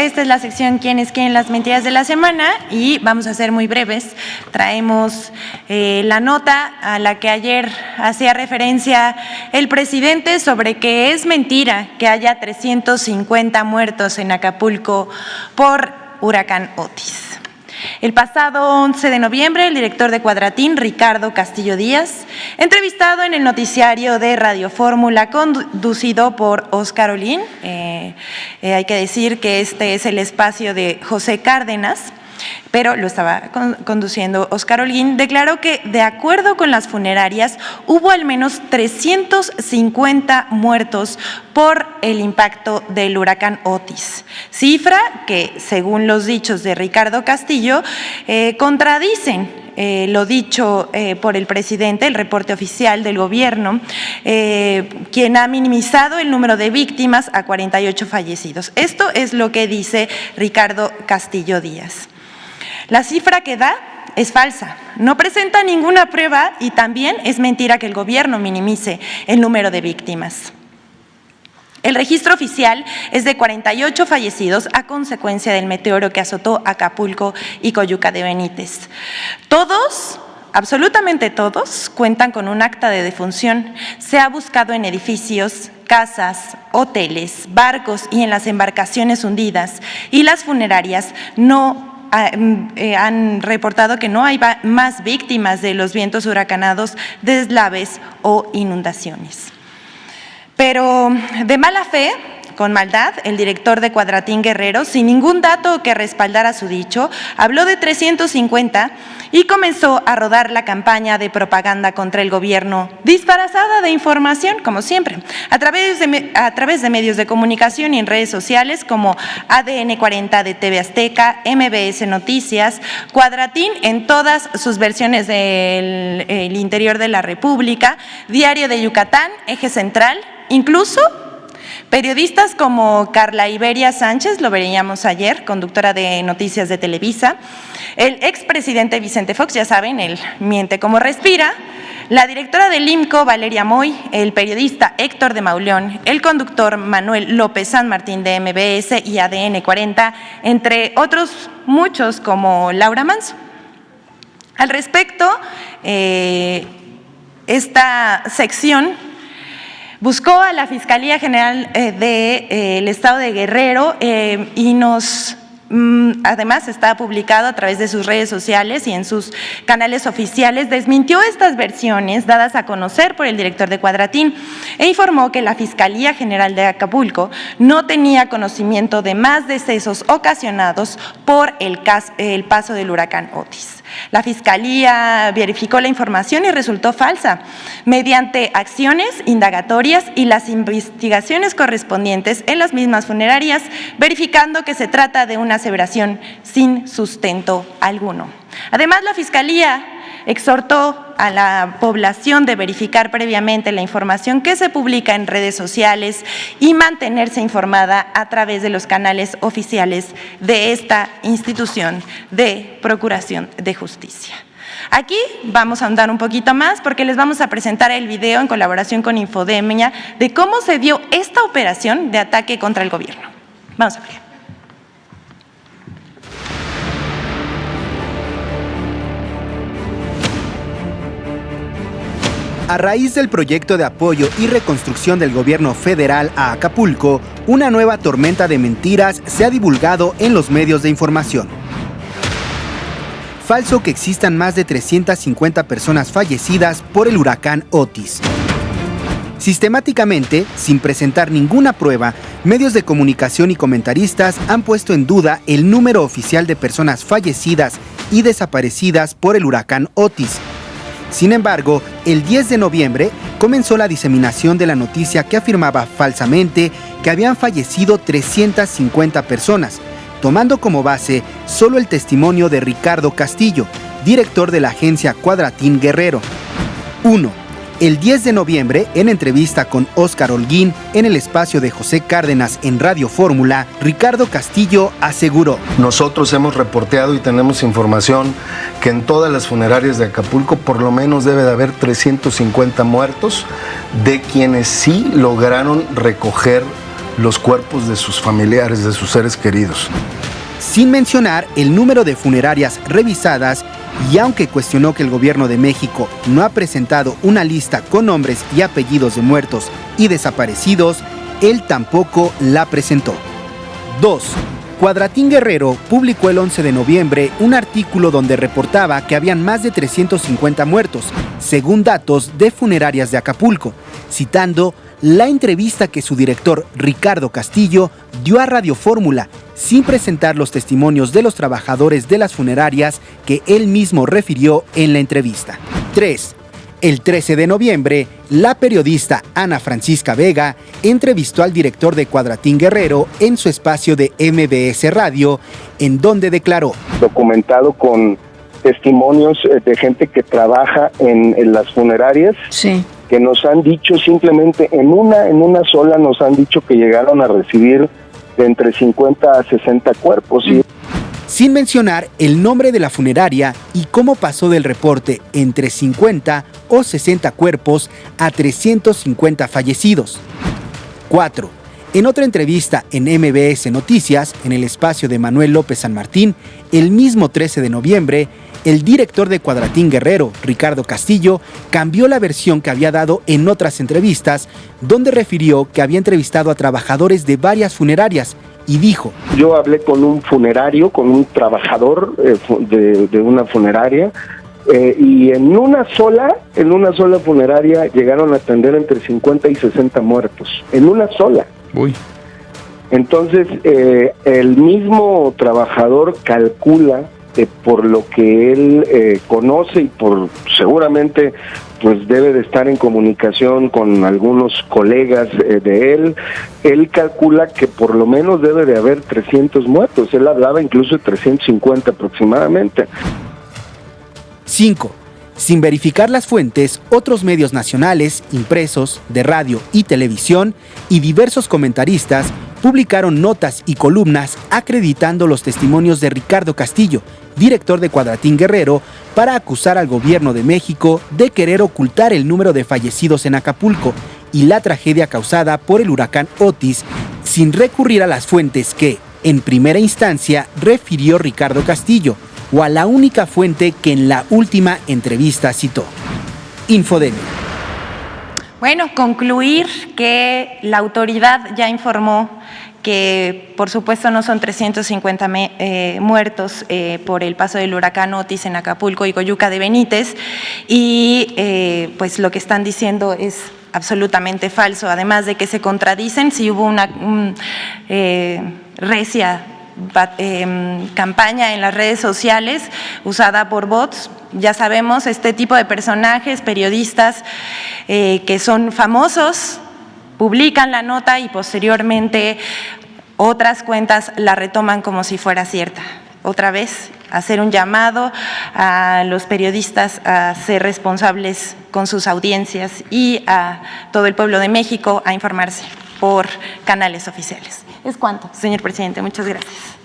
esta es la sección ¿Quiénes quieren las mentiras de la semana? Y vamos a ser muy breves. Traemos la nota a la que ayer hacía referencia el presidente sobre que es mentira que haya 350 muertos en Acapulco por huracán Otis. El pasado 11 de noviembre, el director de Cuadratín, Ricardo Castillo Díaz, entrevistado en el noticiario de Radio Fórmula, conducido por Óscar Olguín, hay que decir que este es el espacio de José Cárdenas, pero lo estaba conduciendo Óscar Olguín, declaró que, de acuerdo con las funerarias, hubo al menos 350 muertos por el impacto del huracán Otis, cifra que, según los dichos de Ricardo Castillo, contradicen lo dicho por el presidente, el reporte oficial del gobierno, quien ha minimizado el número de víctimas a 48 fallecidos. Esto es lo que dice Ricardo Castillo Díaz. La cifra que da es falsa, no presenta ninguna prueba y también es mentira que el gobierno minimice el número de víctimas. El registro oficial es de 48 fallecidos a consecuencia del meteoro que azotó Acapulco y Coyuca de Benítez. Todos, absolutamente todos, cuentan con un acta de defunción. Se ha buscado en edificios, casas, hoteles, barcos y en las embarcaciones hundidas, y las funerarias no han reportado que no hay más víctimas de los vientos huracanados, deslaves o inundaciones. Pero de mala fe, con maldad, el director de Cuadratín Guerrero, sin ningún dato que respaldara su dicho, habló de 350 y comenzó a rodar la campaña de propaganda contra el gobierno, disfrazada de información, como siempre, a través de medios de comunicación y en redes sociales como ADN 40 de TV Azteca, MBS Noticias, Cuadratín en todas sus versiones del interior de la República, Diario de Yucatán, Eje Central, incluso periodistas como Carla Iberia Sánchez, lo veíamos ayer, conductora de Noticias de Televisa, el expresidente Vicente Fox, ya saben, él miente como respira, la directora del IMCO, Valeria Moy, el periodista Héctor de Mauleón, el conductor Manuel López San Martín de MBS y ADN 40, entre otros muchos como Laura Manso. Al respecto, esta sección buscó a la Fiscalía General del Estado de Guerrero y además está publicado a través de sus redes sociales y en sus canales oficiales, desmintió estas versiones dadas a conocer por el director de Cuadratín e informó que la Fiscalía General de Acapulco no tenía conocimiento de más decesos ocasionados por el paso del huracán Otis. La Fiscalía verificó la información y resultó falsa mediante acciones indagatorias y las investigaciones correspondientes en las mismas funerarias, verificando que se trata de una aseveración sin sustento alguno. Además, la Fiscalía exhortó a la población de verificar previamente la información que se publica en redes sociales y mantenerse informada a través de los canales oficiales de esta institución de Procuración de Justicia. Aquí vamos a ahondar un poquito más porque les vamos a presentar el video en colaboración con Infodemia de cómo se dio esta operación de ataque contra el gobierno. Vamos a ver. A raíz del proyecto de apoyo y reconstrucción del gobierno federal a Acapulco, una nueva tormenta de mentiras se ha divulgado en los medios de información. Falso que existan más de 350 personas fallecidas por el huracán Otis. Sistemáticamente, sin presentar ninguna prueba, medios de comunicación y comentaristas han puesto en duda el número oficial de personas fallecidas y desaparecidas por el huracán Otis. Sin embargo, el 10 de noviembre comenzó la diseminación de la noticia que afirmaba falsamente que habían fallecido 350 personas, tomando como base solo el testimonio de Ricardo Castillo, director de la agencia Cuadratín Guerrero. 1. El 10 de noviembre, en entrevista con Óscar Olguín en el espacio de José Cárdenas en Radio Fórmula, Ricardo Castillo aseguró: nosotros hemos reporteado y tenemos información que en todas las funerarias de Acapulco por lo menos debe de haber 350 muertos, de quienes sí lograron recoger los cuerpos de sus familiares, de sus seres queridos. Sin mencionar el número de funerarias revisadas, y aunque cuestionó que el gobierno de México no ha presentado una lista con nombres y apellidos de muertos y desaparecidos, él tampoco la presentó. 2. Cuadratín Guerrero publicó el 11 de noviembre un artículo donde reportaba que habían más de 350 muertos, según datos de funerarias de Acapulco, citando la entrevista que su director Ricardo Castillo dio a Radio Fórmula, sin presentar los testimonios de los trabajadores de las funerarias que él mismo refirió en la entrevista. 3. El 13 de noviembre, la periodista Ana Francisca Vega entrevistó al director de Cuadratín Guerrero en su espacio de MBS Radio, en donde declaró: documentado con testimonios de gente que trabaja en las funerarias, sí, que nos han dicho simplemente en una sola nos han dicho que llegaron a recibir de entre 50 a 60 cuerpos. ¿Sí? Sin mencionar el nombre de la funeraria y cómo pasó del reporte entre 50 o 60 cuerpos a 350 fallecidos. 4. En otra entrevista en MBS Noticias, en el espacio de Manuel López San Martín, el mismo 13 de noviembre, el director de Cuadratín Guerrero, Ricardo Castillo, cambió la versión que había dado en otras entrevistas, donde refirió que había entrevistado a trabajadores de varias funerarias y dijo: yo hablé con un funerario, con un trabajador de una funeraria, y en una sola funeraria llegaron a atender entre 50 y 60 muertos, en una sola. Uy. Entonces, el mismo trabajador calcula por lo que él conoce y por seguramente pues debe de estar en comunicación con algunos colegas de él calcula que por lo menos debe de haber 300 muertos, él hablaba incluso de 350 aproximadamente. 5. Sin verificar las fuentes, otros medios nacionales, impresos, de radio y televisión y diversos comentaristas publicaron notas y columnas acreditando los testimonios de Ricardo Castillo, director de Cuadratín Guerrero, para acusar al gobierno de México de querer ocultar el número de fallecidos en Acapulco y la tragedia causada por el huracán Otis, sin recurrir a las fuentes que, en primera instancia, refirió Ricardo Castillo, o a la única fuente que en la última entrevista citó. Infodemia. Bueno, concluir que la autoridad ya informó que por supuesto no son 350 muertos por el paso del huracán Otis en Acapulco y Coyuca de Benítez, y pues lo que están diciendo es absolutamente falso, además de que se contradicen. Si hubo una recia campaña en las redes sociales usada por bots. Ya sabemos, este tipo de personajes, periodistas que son famosos, publican la nota y posteriormente otras cuentas la retoman como si fuera cierta. Otra vez, hacer un llamado a los periodistas a ser responsables con sus audiencias y a todo el pueblo de México a informarse por canales oficiales. Es cuanto, señor presidente. Muchas gracias.